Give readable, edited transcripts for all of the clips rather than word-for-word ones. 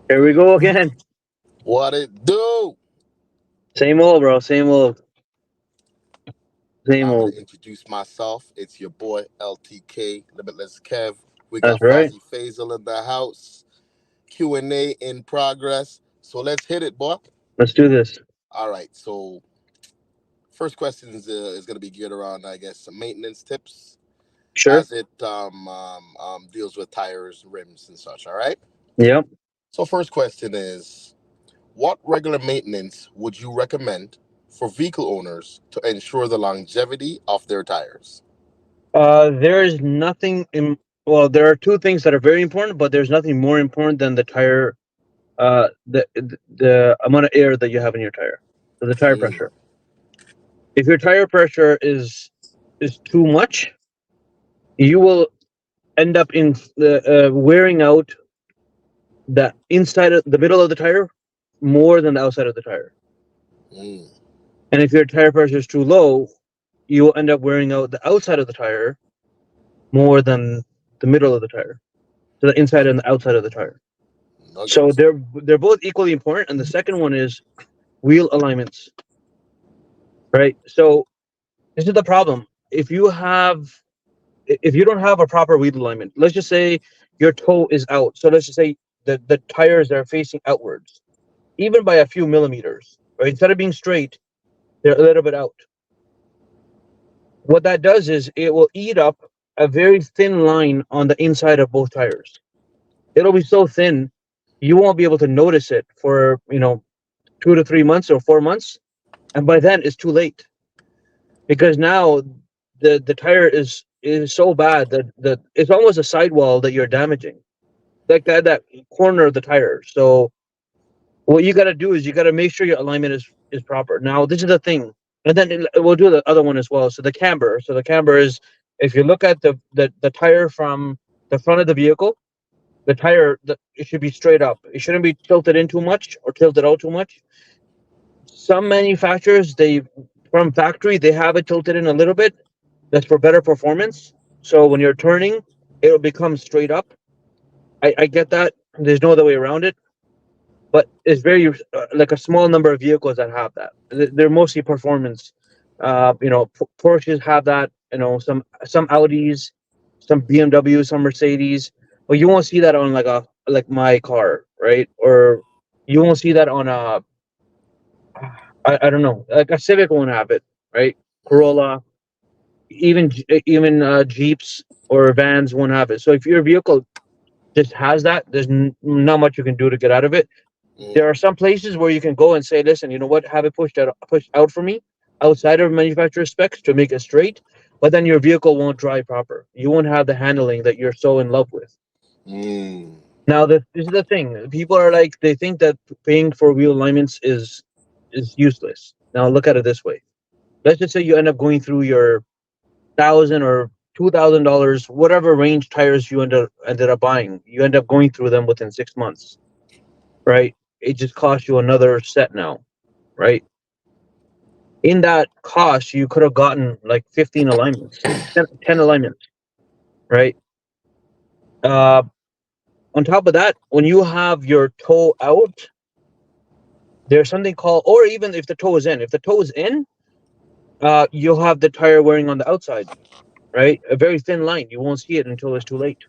Here we go again. What it do? Same old, bro. Same old. Same Allow me old. to introduce myself. It's your boy LTK, Limitless Kev. We That's got right. Fozzie Faisal in the house. Q&A in progress. So let's hit it, boy. Let's do this. All right. So first question is going to be geared around, I guess, some maintenance tips Sure. as it deals with tires, rims, and such. All right. Yep. So first question is, what regular maintenance would you recommend for vehicle owners to ensure the longevity of their tires? There is nothing in. Well, there are two things that are very important, but there's nothing more important than the tire. The amount of air that you have in your tire. So the tire Mm, pressure. If your tire pressure is too much, you will end up in the wearing out the inside of the middle of the tire more than the outside of the tire. mm. And if your tire pressure is too low, you will end up wearing out the outside of the tire more than the middle of the tire. So the inside and the outside of the tire. So Nuggets. they're both equally important. And the second one is wheel alignments, right? So this is the problem. If you don't have a proper wheel alignment, let's just say your toe is out. So let's just say the tires are facing outwards, even by a few millimeters, right? Instead of being straight, they're a little bit out. What that does is it will eat up a very thin line on the inside of both tires. It'll be so thin you won't be able to notice it for 2 to 3 months or 4 months, and by then it's too late because now the tire is so bad that it's almost a sidewall that you're damaging, like that corner of the tire. So what you got to do is you got to make sure your alignment is proper. Now this is the thing, and then we'll do the other one as well. So the camber. So the camber is, if you look at the tire from the front of the vehicle, it should be straight up. It shouldn't be tilted in too much or tilted out too much. Some manufacturers, they from factory, they have it tilted in a little bit. That's for better performance. So when you're turning, it'll become straight up. I get that. There's no other way around it, but it's very like a small number of vehicles that have that. They're mostly performance. Porsches have that. Some Audis, some BMWs, some Mercedes, but you won't see that on like my car, right? Or you won't see that on a I don't know, like a Civic won't have it, right? Corolla, even Jeeps or vans won't have it. So if your vehicle just has that, there's not much you can do to get out of it. There Mm. are some places where you can go and say, "Listen, you know what? Have it pushed out for me outside of manufacturer specs to make it straight." But then your vehicle won't drive proper. You won't have the handling that you're so in love with. Mm. Now, this is the thing. People are like, they think that paying for wheel alignments is useless. Now, look at it this way. Let's just say you end up going through your $1,000 or $2,000, whatever range tires you ended up buying. You end up going through them within 6 months, right? It just costs you another set now, right? In that cost, you could have gotten like 15 alignments, 10 Mm. alignments, right? Uh, on top of that, when you have your toe out, there's something called, or even if the toe is in, you'll have the tire wearing on the outside, right? A very thin line. You won't see it until it's too late.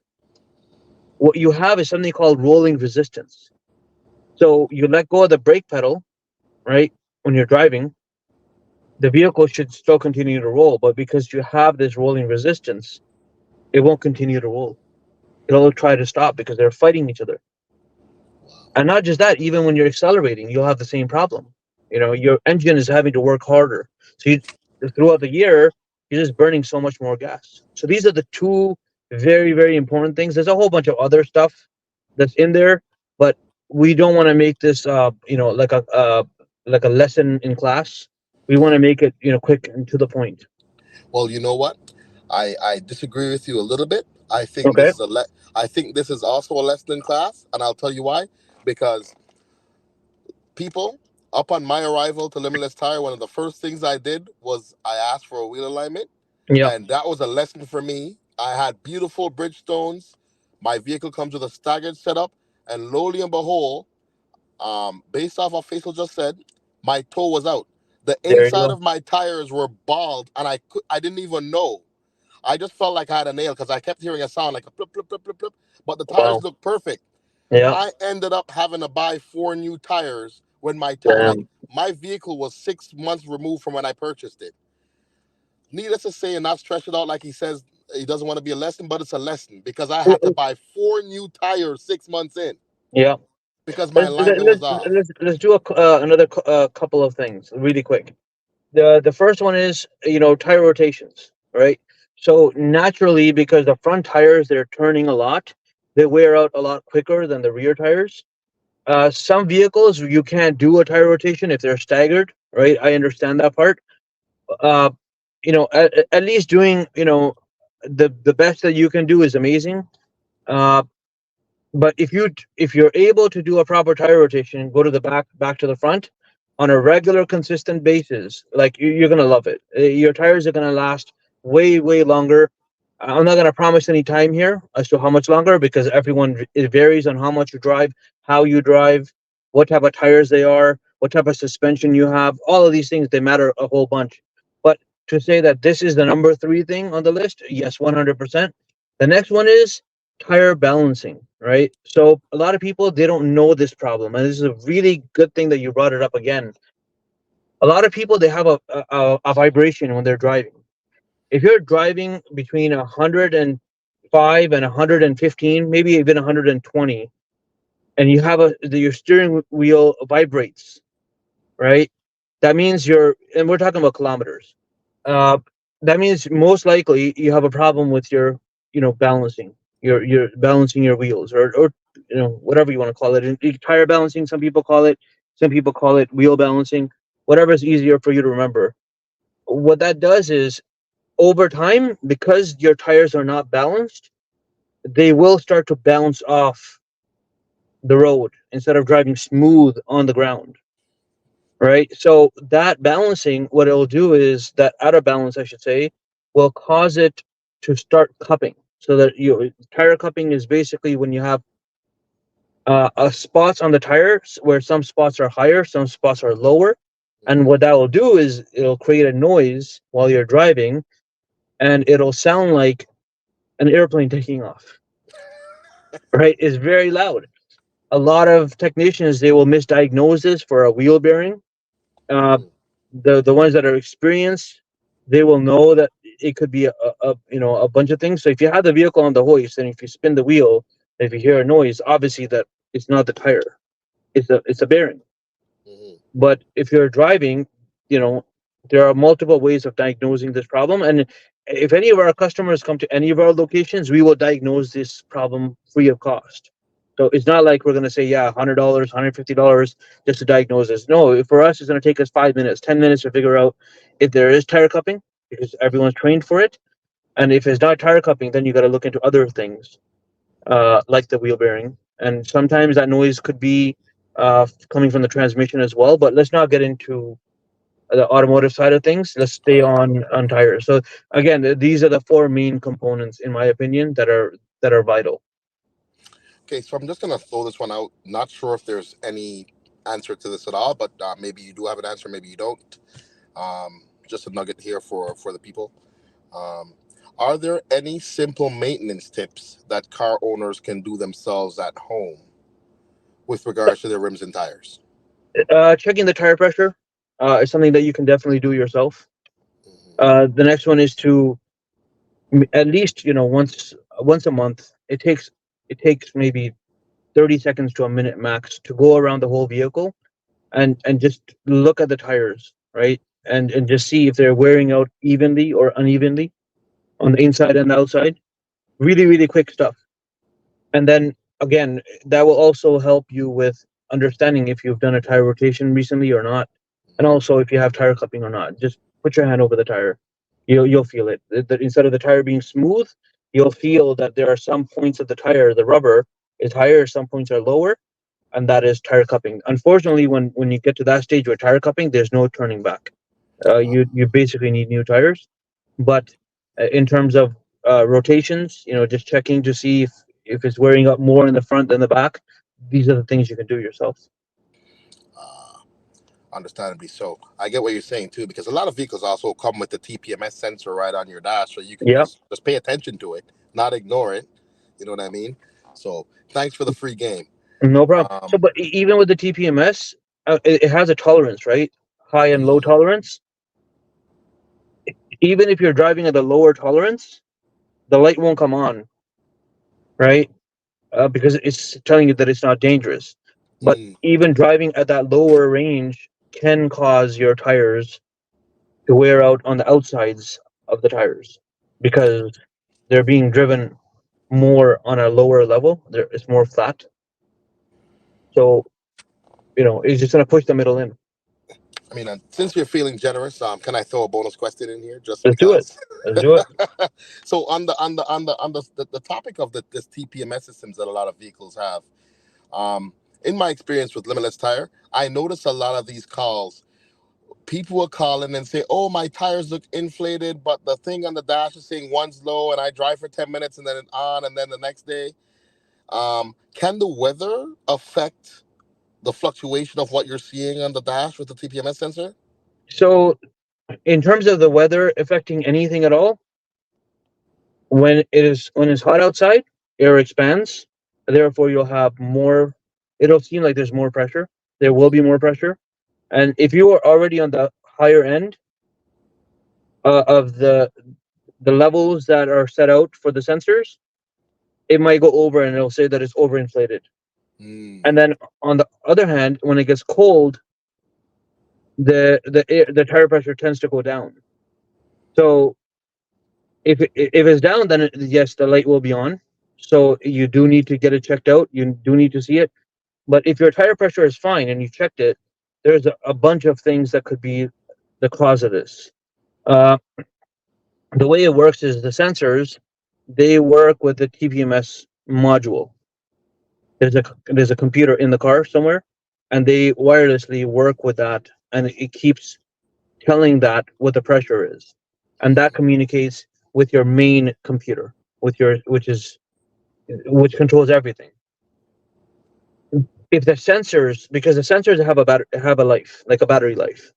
What you have is something called rolling resistance. So you let go of the brake pedal, right? When you're driving, the vehicle should still continue to roll, but because you have this rolling resistance, it won't continue to roll. It'll try to stop because they're fighting each other. And not just that, even when you're accelerating, you'll have the same problem. Your engine is having to work harder. So throughout the year, you're just burning so much more gas. So these are the two very, very important things. There's a whole bunch of other stuff that's in there, but we don't want to make this, like a lesson in class. We want to make it, quick and to the point. Well, you know what? I disagree with you a little bit. I think Okay. I think this is also a lesson in class, and I'll tell you why. Because people, upon my arrival to Limitless Tire, one of the first things I did was I asked for a wheel alignment, Yeah. and that was a lesson for me. I had beautiful Bridgestones. My vehicle comes with a staggered setup, and lowly and behold, based off what Faisal just said, my toe was out. The There you inside go. of my tires were bald, and I didn't even know. I just felt like I had a nail because I kept hearing a sound like a plip, plip, plip, plip, plip. But the tires Wow. looked perfect. Yeah. I ended up having to buy 4 new tires when Damn. my vehicle was 6 months removed from when I purchased it. Needless to say, and not stretch it out like he says he doesn't want to be a lesson, but it's a lesson because I had to buy 4 new tires 6 months in Yeah. because my Let's alignment was off. let's do another couple of things really quick. The first one is, tire rotations, right? So naturally, because the front tires, they're turning a lot, they wear out a lot quicker than the rear tires. Some vehicles you can't do a tire rotation if they're staggered, right? I understand that part. uh at least doing, the best that you can do is amazing. uh but if you're able to do a proper tire rotation, go to the back to the front on a regular consistent basis, like, you're gonna love it. Your tires are gonna last way longer. I'm not gonna promise any time here as to how much longer, because it varies on how much you drive, how you drive, what type of tires they are, what type of suspension you have. All of these things, they matter a whole bunch. But to say that this is the number three thing on the list, yes, 100%. The next one is tire balancing, right? So a lot of people, they don't know this problem, and this is a really good thing that you brought it up again. A lot of people, they have a vibration when they're driving. If you're driving between 105 and 115, maybe even 120, and you have your steering wheel vibrates, right? That means and we're talking about kilometers. Uh, that means most likely you have a problem with your, balancing. You're balancing your wheels, or whatever you want to call it. And tire balancing, some people call it. Some people call it wheel balancing. Whatever is easier for you to remember. What that does is, over time, because your tires are not balanced, they will start to bounce off the road instead of driving smooth on the ground, right? So that balancing, what it'll do is, that out of balance, I should say, will cause it to start cupping. So that tire cupping is basically when you have spots on the tires where some spots are higher, some spots are lower. And what that will do is, it'll create a noise while you're driving, and it'll sound like an airplane taking off, right? It's very loud. A lot of technicians, they will misdiagnose this for a wheel bearing. Uh, Mm-hmm. the ones that are experienced, they will know that it could be a bunch of things. So if you have the vehicle on the hoist, and if you spin the wheel, if you hear a noise, obviously that it's not the tire, it's a bearing. Mm-hmm. But if you're driving, you know, there are multiple ways of diagnosing this problem. And if any of our customers come to any of our locations, we will diagnose this problem free of cost. So it's not like we're going to say, yeah, $100, $150 just to diagnose this. No, for us, it's going to take us 5 minutes, 10 minutes to figure out if there is tire cupping, because everyone's trained for it. And if it's not tire cupping, then you got to look into other things, like the wheel bearing. And sometimes that noise could be coming from the transmission as well. But let's not get into the automotive side of things. Let's All stay right. on tires. So again, these are the four main components, in my opinion, that are vital. Okay, so I'm just gonna throw this one out. Not sure if there's any answer to this at all, but maybe you do have an answer, maybe you don't. Just a nugget here for the people. Um, are there any simple maintenance tips that car owners can do themselves at home with regards to their rims and tires? Checking the tire pressure is something that you can definitely do yourself. Hmm. The next one is to, at least, once a month. It takes maybe 30 seconds to a minute max to go around the whole vehicle, and just look at the tires, right? And just see if they're wearing out evenly or unevenly on the inside and the outside. Really, really quick stuff. And then again, that will also help you with understanding if you've done a tire rotation recently or not, and also if you have tire cupping or not. Just put your hand over the tire. You'll feel it. That instead of the tire being smooth, you'll feel that there are some points of the tire, the rubber is higher, some points are lower, and that is tire cupping. Unfortunately, when you get to that stage where tire cupping, there's no turning back. You basically need new tires. But in terms of rotations, just checking to see if it's wearing up more in the front than the back. these are the things you can do yourself. Uh, Understandably so. I get what you're saying too, because a lot of vehicles also come with the TPMS sensor right on your dash, so you can Yeah, just pay attention to it, not ignore it. You know what I mean? So thanks for the free game. no problem. So, Um, but even with the TPMS, it has a tolerance, right? High and low mm, tolerance. Even if you're driving at the lower tolerance, the light won't come on, right? Because it's telling you that it's not dangerous. But mm, even driving at that lower range can cause your tires to wear out on the outsides of the tires because they're being driven more on a lower level. It's more flat. So, it's just going to push the middle in. I mean, since you're feeling generous, can I throw a bonus question in here just Let's do it. because? Let's do it. So on the topic of this TPMS systems that a lot of vehicles have, um, in my experience with Limitless Tire, I notice a lot of these calls. People will call in and say, "Oh, my tires look inflated, but the thing on the dash is saying one's low, and I drive for 10 minutes and then it's on, and then the next day." Can the weather affect the fluctuation of what you're seeing on the dash with the TPMS sensor? So, in terms of the weather affecting anything at all, when it's hot outside, air expands. Therefore, you'll have more. It'll seem like there's more pressure. There will be more pressure, and if you are already on the higher end of the levels that are set out for the sensors, it might go over and it'll say that it's overinflated. Mm, And then on the other hand, when it gets cold, the tire pressure tends to go down. So if it's down, then yes, the light will be on. So you do need to get it checked out. You do need to see it. But if your tire pressure is fine and you checked it, there's a bunch of things that could be the cause of this. Uh, the way it works is the sensors, they work with the TPMS module. There's a computer in the car somewhere, and they wirelessly work with that, and it keeps telling that what the pressure is, and that communicates with your main computer, with your which controls everything. If the sensors, because the sensors have a life, like a battery life.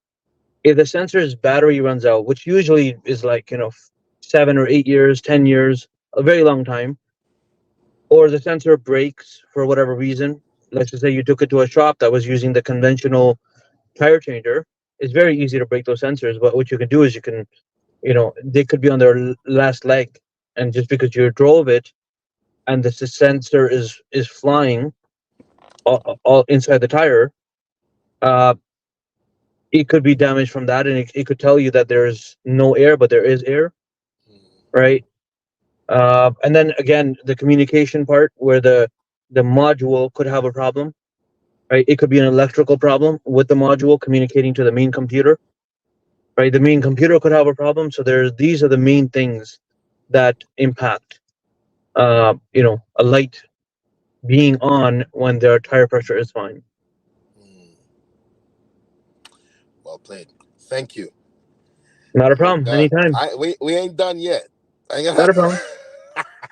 If the sensor's battery runs out, which usually is like 7 or 8 years, 10 years, a very long time, or the sensor breaks for whatever reason, let's just say you took it to a shop that was using the conventional tire changer, it's very easy to break those sensors. But what you can do is they could be on their last leg, and just because you drove it and the sensor is flying all inside the tire, uh, it could be damaged from that, and it could tell you that there's no air, but there is air, right? And then again, the communication part where the module could have a problem, right? It could be an electrical problem with the module communicating to the main computer, right? The main computer could have a problem. So these are the main things that impact, a light being on when their tire pressure is fine. mm. Well played. Thank you. Not a Oh my problem. God, Anytime. we ain't done yet. I Not a got problem.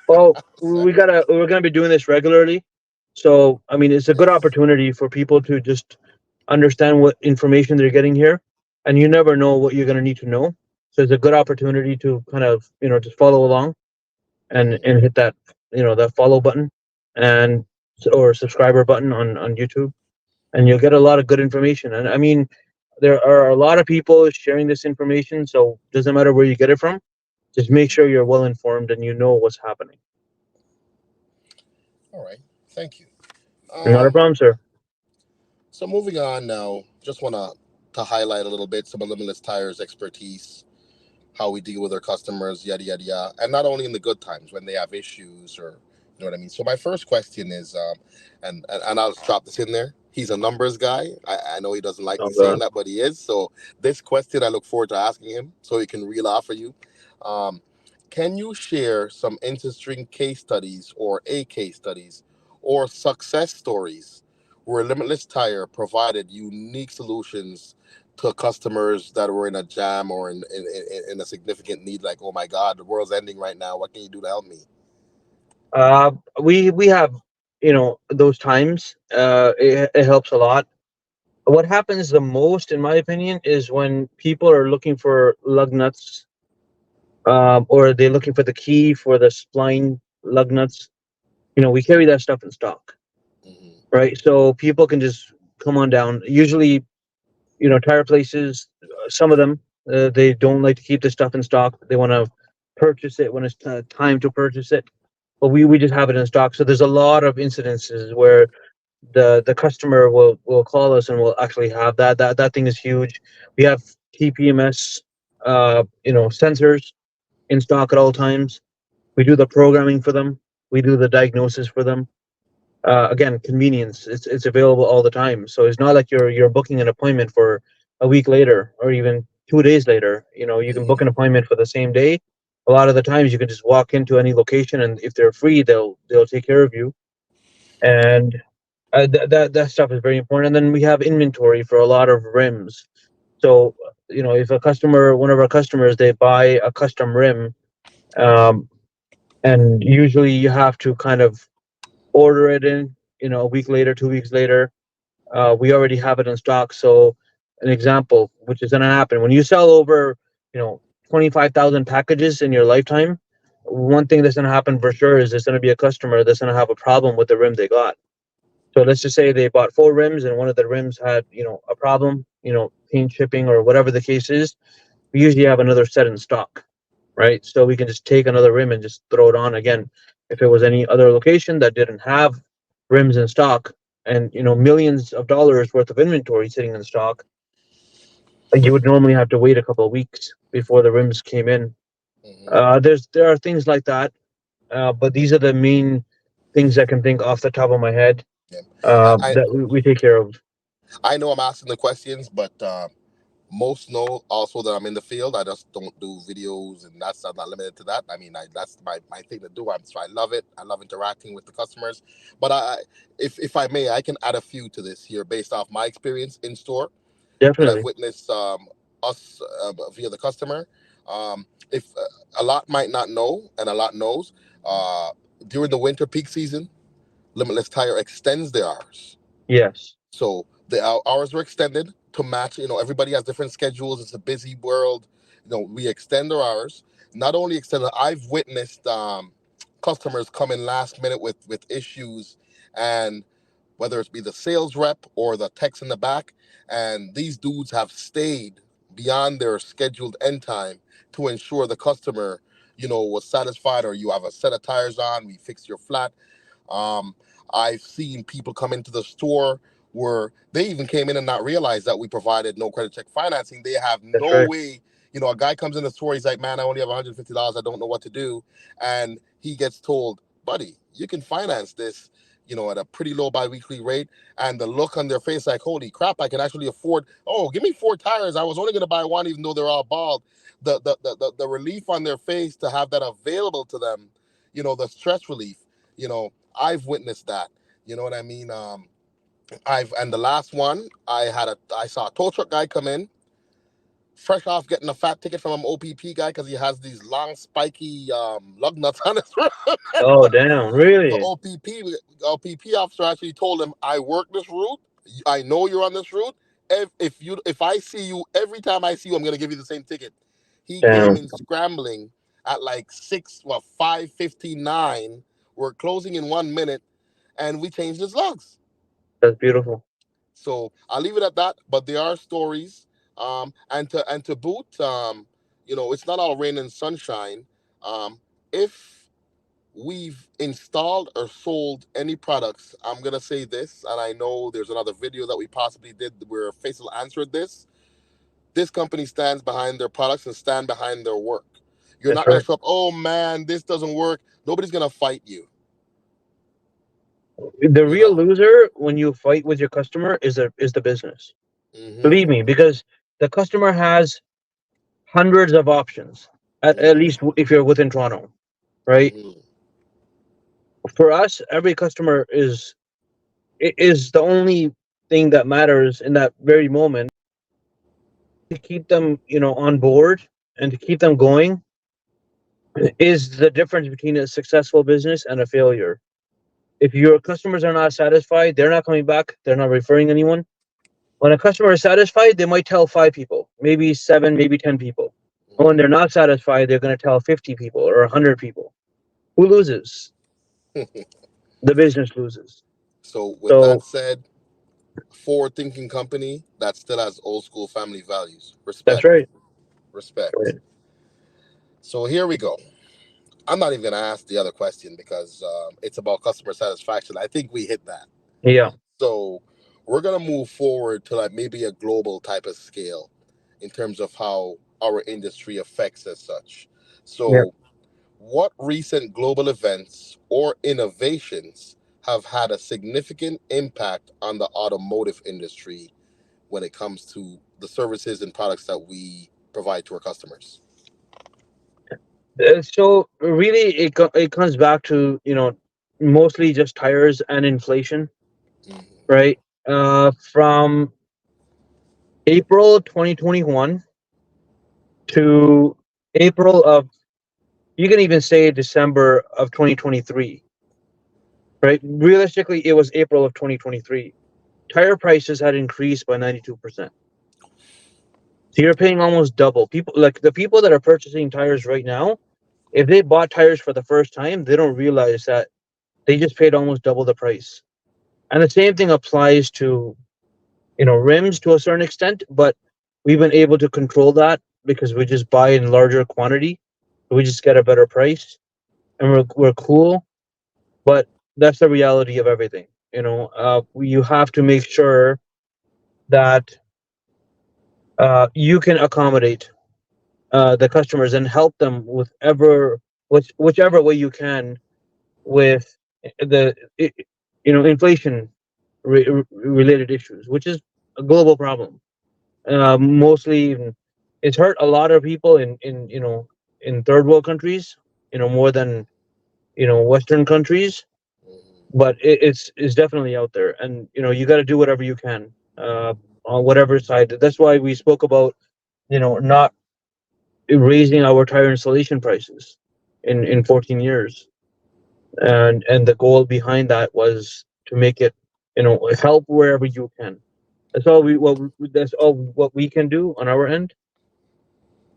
Well, sorry. we're gonna be doing this regularly. So I mean, it's a good Yes. opportunity for people to just understand what information they're getting here, and you never know what you're gonna need to know. So it's a good opportunity to kind of just follow along Mm, and hit that follow button and or subscriber button on YouTube, and you'll get a lot of good information. And I mean, there are a lot of people sharing this information, so it doesn't matter where you get it from. Just make mhm. sure you're well informed and you know what's happening. All right. Thank you. Not a Um, problem, sir. so moving on now, just want to highlight a little bit some of Limitless Tire's expertise, how we deal with our customers, yada yada yada, and not only in the good times when they have issues or you know what I mean. So my first question is, and I'll just drop this in there. He's a numbers guy. I know he doesn't like me Oh, saying that, but he is. So this question I look forward to asking him, so he can reel off for you. Um, can you share some interesting case studies or a case studies or success stories where Limitless Tire provided unique solutions to customers that were in a jam or in a significant need, like, oh my God, the world's ending right now. What can you do to help me? uh, we have. those times, it helps a lot. What happens the most, in my opinion, is when people are looking for lug nuts, or they're looking for the key for the spline lug nuts. We carry that stuff in stock, Hmm. right? So people can just come on down. Usually, tire places, some of them, they don't like to keep the stuff in stock. They want to purchase it when it's time to purchase it. But we just have it in stock. So there's a lot of incidences where the customer will call us and we'll actually have that thing is huge. We have TPMS, sensors in stock at all times. We do the programming for them. We do the diagnosis for them. Again, convenience. It's available all the time. So it's not like you're booking an appointment for a week later or even 2 days later. You can book Hmm. an appointment for the same day. A lot of the times you can just walk into any location, and if they're free, they'll take care of you. And that stuff is very important. And then we have inventory for a lot of rims. So if one of our customers, they buy a custom rim, um, and usually you have to kind of order it in, a week later, 2 weeks later. We already have it in stock. So an example, which is going to happen when you sell over, you know, 25,000 packages in your lifetime. One thing that's going to happen for sure is there's going to be a customer that's going to have a problem with the rim they got. So let's just say they bought 4 rims and one of the rims had, a problem, paint chipping or whatever the case is. We usually have another set in stock, right? So we can just take another rim and just throw it on again. If it was any other location that didn't have rims in stock and, millions of dollars worth of inventory sitting in stock, you would normally have to wait a couple of weeks before the rims came in. Hmm. There are things like that, but these are the main things I can think off the top of my head, Yeah. I, that we take care of. I know I'm asking the questions, but most know also that I'm in the field. I just don't do videos, and that's I'm not limited to that. I mean, that's my thing to do. So I love it. I love interacting with the customers. But if I may, I can add a few to this here based off my experience in store, what I've Definitely. witnessed us via the customer. If A lot might not know, and a lot knows, uh, during the winter peak season, Limitless Tire extends their hours. Yes. So the hours were extended to match. Everybody has different schedules. It's a busy world. We extend our hours. Not only extended, I've witnessed customers come in last minute with issues, and whether it's be the sales rep or the techs in the back, and these dudes have stayed beyond their scheduled end time to ensure the customer, was satisfied, or you have a set of tires on, we fix your flat. um, I've seen people come into the store where they even came in and not realize that we provided no credit check financing. They have That's no right. way. A guy comes in the store, he's like, man, I only have $150. I don't know what to do. And he gets told, buddy, you can finance this, at a pretty low biweekly rate. And the look on their face, like, holy crap, I can actually afford, oh, give me 4 tires. I was only going to buy one, even though they're all bald. The relief on their face to have that available to them, the stress relief, I've witnessed that. You know what I mean? And the last one, I saw a tow truck guy come in, fresh off getting a fat ticket from an OPP guy because he has these long spiky lug nuts on his road. Oh, damn. The Really? OPP officer actually told him, "I work this route. I know you're on this route. If I see you every time I see you, I'm gonna give you the same ticket." He came Damn. in scrambling at like 5:59. We're closing in 1 minute, and we changed his lugs. That's beautiful. So I'll leave it at that. But there are stories, and to boot, it's not all rain and sunshine. If we've installed or sold any products, I'm gonna say this, and I know there's another video that we possibly did where Faisal answered this. This company stands behind their products and stand behind their work. You're That's not gonna right. show up, oh man, this doesn't work. Nobody's gonna fight you. The You real know. loser when you fight with your customer is the business. Hmm. Believe me, because the customer has hundreds of options. At Hmm. least if you're within Toronto, right? Hmm. For us, every customer is the only thing that matters in that very moment. To keep them, on board and to keep them going is the difference between a successful business and a failure. If your customers are not satisfied, they're not coming back. They're not referring anyone. When a customer is satisfied, they might tell 5 people, maybe seven, maybe 10 people. And when they're not satisfied, they're going to tell 50 people or 100 people. Who loses? The business loses. So with that So said, forward thinking company that still has old school family values. that's Respect. right. Respect. Right. So here we go. I'm not even going to ask the other question because it's about customer satisfaction. I think we hit that. Yeah. So we're going to move forward to like maybe a global type of scale in terms of how our industry affects as such. Yeah. So what recent global events or innovations have had a significant impact on the automotive industry when it comes to the services and products that we provide to our customers? So really, it comes back to mostly just tires and inflation, Mhm. right? From April 2021 to April of, you can even say December of 2023, right? Realistically, it was April of 2023. Tire prices had increased by 92%. So you're paying almost double. People, like the people that are purchasing tires right now, if they bought tires for the first time, they don't realize that they just paid almost double the price. And the same thing applies to, rims to a certain extent, but we've been able to control that because we just buy in larger quantity. We just get a better price and we're cool. But that's the reality of everything. You have to make sure that you can accommodate the customers and help them with whichever way you can with the inflation related issues, which is a global problem. Mostly, it's hurt a lot of people in third world countries, more than Western countries. But it's definitely out there, and you got to do whatever you can on whatever side. That's why we spoke about not raising our tire installation prices in 14 years, and the goal behind that was to make it help wherever you can. That's all what we can do on our end,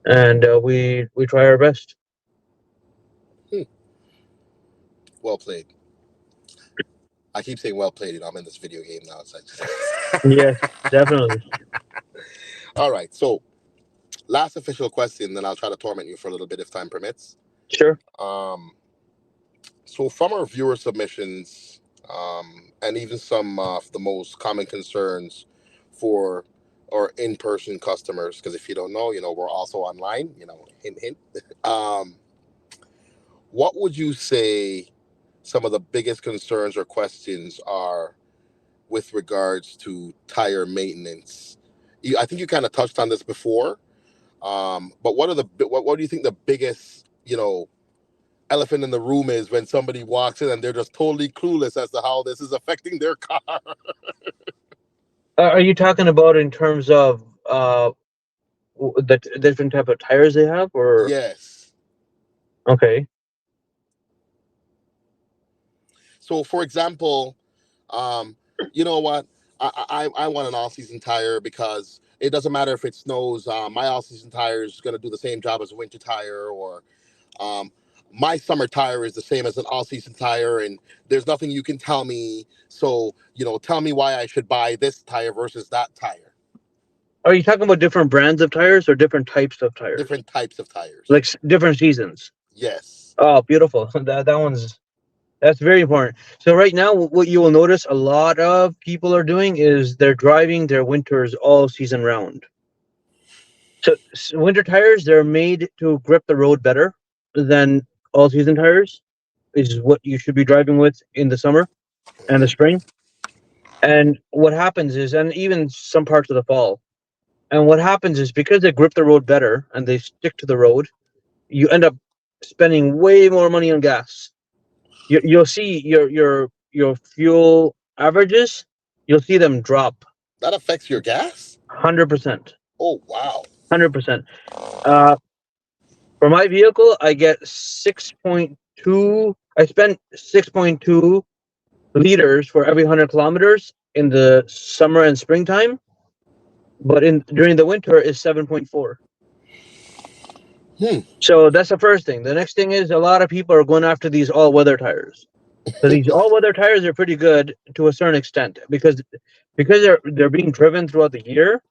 and we try our best. Hmm. Well played. I keep saying well played. I'm in this video game now. It's Yes, like definitely. all right. So last official question, then I'll try to torment you for a little bit if time permits. Sure. Um, so from our viewer submissions, and even some of the most common concerns for our in-person customers, because if you don't know, we're also online. Hint, hint. Um, what would you say some of the biggest concerns or questions are with regards to tire maintenance? I think you kind of touched on this before, but what do you think the biggest elephant in the room is when somebody walks in and they're just totally clueless as to how this is affecting their car? Are you talking about in terms of the different type of tires they have, or Yes. okay? So, for example, you know what? I want an all-season tire because it doesn't matter if it snows. My all-season tire is going to do the same job as a winter tire, or um, my summer tire is the same as an all-season tire, and there's nothing you can tell me. So, tell me why I should buy this tire versus that tire. Are you talking about different brands of tires or different types of tires, Different types of tires. like different seasons? Yes. Oh, beautiful. That's very important. So right now, what you will notice a lot of people are doing is they're driving their winters all season round. So winter tires, they're made to grip the road better than all season tires, which is what you should be driving with in the summer and the Mhm. spring. And what happens is, and even some parts of the fall, and what happens is because they grip the road better and they stick to the road, you end up spending way more money on gas. You'll see your fuel averages. You'll see them drop That affects your gas? 100%, Oh, wow. 100%. Uh, for my vehicle, I get 6.2. I spend 6.2 liters for every 100 kilometers in the summer and springtime, but in during the winter is 7.4. So that's the first thing. The next thing is a lot of people are going after these all-weather tires. So these all-weather tires are pretty good to a certain extent because they're being driven throughout the year,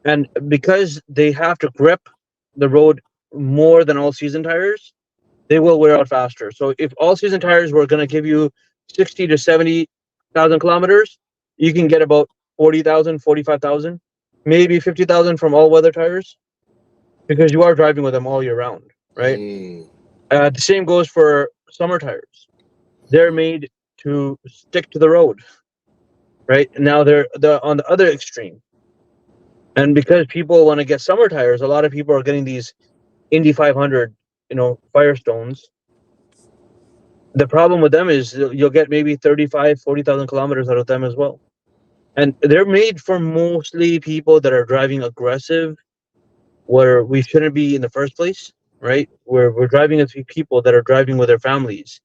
and because they have to grip the road more than all-season tires, they will wear out faster. So if all-season tires were going to give you 60 to 70,000 kilometers, you can get about 40,000, 45,000, maybe 50,000 from all-weather tires, because you are driving with them all year round, right? The same goes for summer tires. They're made to stick to the road, right? Now they're on the other extreme, and because people want to get summer tires, a lot of people are getting these Indy 500, Firestones. The problem with them is you'll get maybe 35, 40,000 kilometers out of them as well, and they're made for mostly people that are driving aggressive, where we shouldn't be in the first place, right? Where we're driving as people that are driving with their families.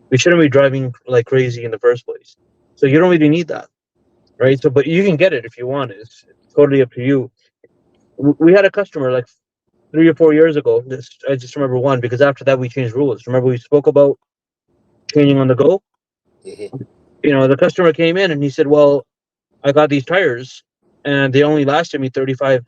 We shouldn't be driving like crazy in the first place. So you don't really need that, right? So, but you can get it if you want. It's totally up to you. We had a customer like 3 or 4 years ago. I just remember one, because after that we changed rules. Remember we spoke about changing on the go? The customer came in and he said, "Well, I got these tires and they only lasted me 35,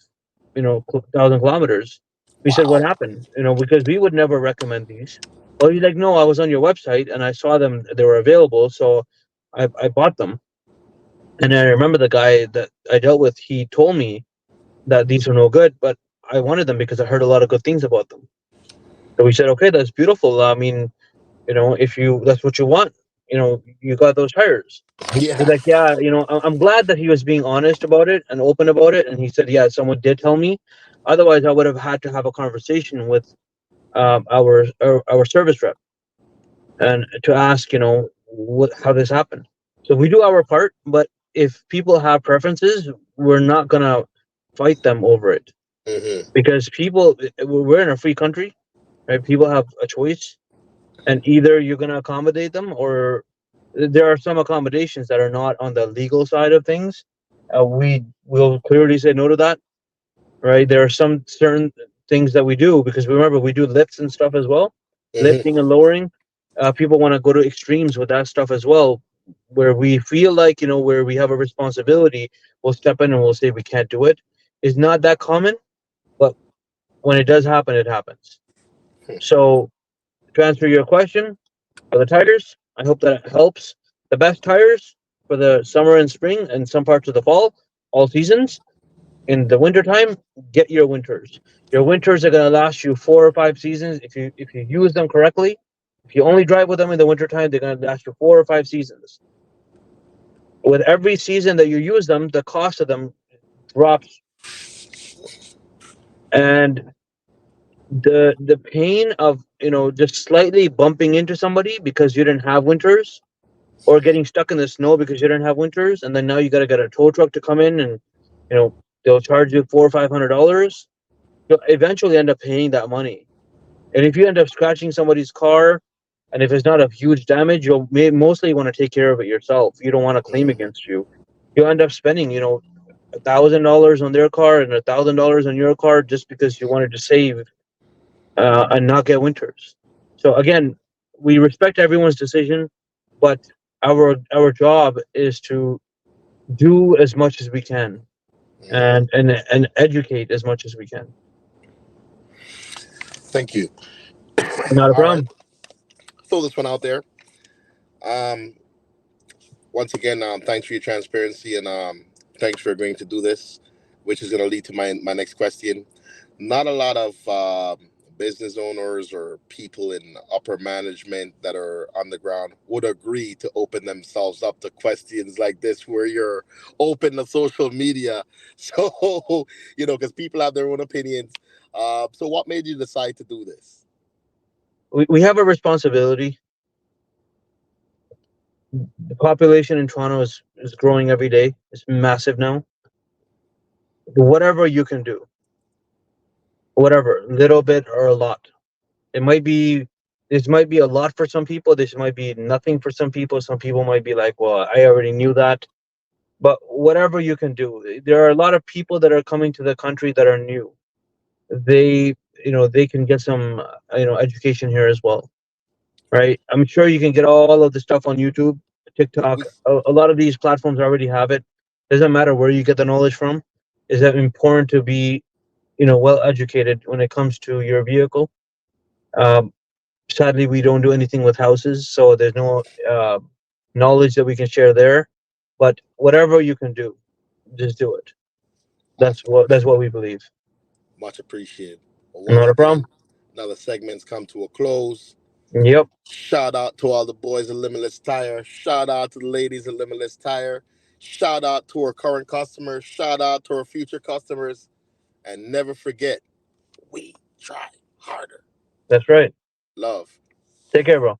thousand kilometers." We said, "What Wow. happened?" Because we would never recommend these. Well, he's like, "No, I was on your website and I saw them; they were available, so I bought them." And I remember the guy that I dealt with. He told me that these were no good, but I wanted them because I heard a lot of good things about them. So we said, "Okay, that's beautiful. I mean, if that's what you want, you got those tires." He's Yeah. like, "Yeah, I'm glad that he was being honest about it and open about it." And he said, "Yeah, someone did tell me. Otherwise, I would have had to have a conversation with our service rep and to ask, how this happened." So we do our part, but if people have preferences, we're not gonna fight them over it, because we're in a free country, right? People have a choice, and either you're gonna accommodate them, or there are some accommodations that are not on the legal side of things. We will clearly say no to that, right? There are some certain things that we do, because remember we do lifts and stuff as well, lifting and lowering. People want to go to extremes with that stuff as well, where we feel like, where we have a responsibility, we'll step in and we'll say we can't do it. It's not that common, but when it does happen, it happens. So to answer your question, for the tires, I hope that it helps. The best tires for the summer and spring and some parts of the fall, all seasons. In the wintertime, get your winters. Your winters are going to last you 4 or 5 seasons if you use them correctly. If you only drive with them in the wintertime, they're going to last you 4 or 5 seasons. With every season that you use them, the cost of them drops, and the pain of just slightly bumping into somebody because you didn't have winters, or getting stuck in the snow because you didn't have winters, and then now you got to get a tow truck to come in, and they'll charge you $400 or $500. You'll eventually end up paying that money. And if you end up scratching somebody's car, and if it's not of huge damage, you'll mostly want to take care of it yourself. You don't want to claim against you. You'll end up spending, $1,000 on their car and $1,000 on your car, just because you wanted to save and not get winters. So again, we respect everyone's decision, but our job is to do as much as we can, and educate as much as we can. Thank you. Not a All right. problem. Throw this one out there. Um, Once again, thanks for your transparency, and thanks for agreeing to do this, which is going to lead to my next question. Not a lot of business owners or people in upper management that are on the ground would agree to open themselves up to questions like this, where you're open to social media. So, because people have their own opinions. So what made you decide to do this? We have a responsibility. The population in Toronto is growing every day. It's massive now. Whatever you can do, whatever, little bit or a lot. It might be This might be a lot for some people. This might be nothing for some people. Some people might be like, well, I already knew that. But whatever you can do, there are a lot of people that are coming to the country that are new. They, they can get some, education here as well, right? I'm sure you can get all of the stuff on YouTube, TikTok. We A lot of these platforms already have it. Doesn't matter where you get the knowledge from. Is that important to be, well educated when it comes to your vehicle? Um, Sadly, we don't do anything with houses, so there's no knowledge that we can share there. But whatever you can do, just do it. awesome. That's what we believe. Much appreciated. But once Not a problem. again, another segment's come to a close. Yep, Shout out to all the boys at Limitless Tire. Shout out to the ladies at Limitless Tire. Shout out to our current customers. Shout out to our future customers. And never forget, we try harder. that's right. Love. Take care, bro.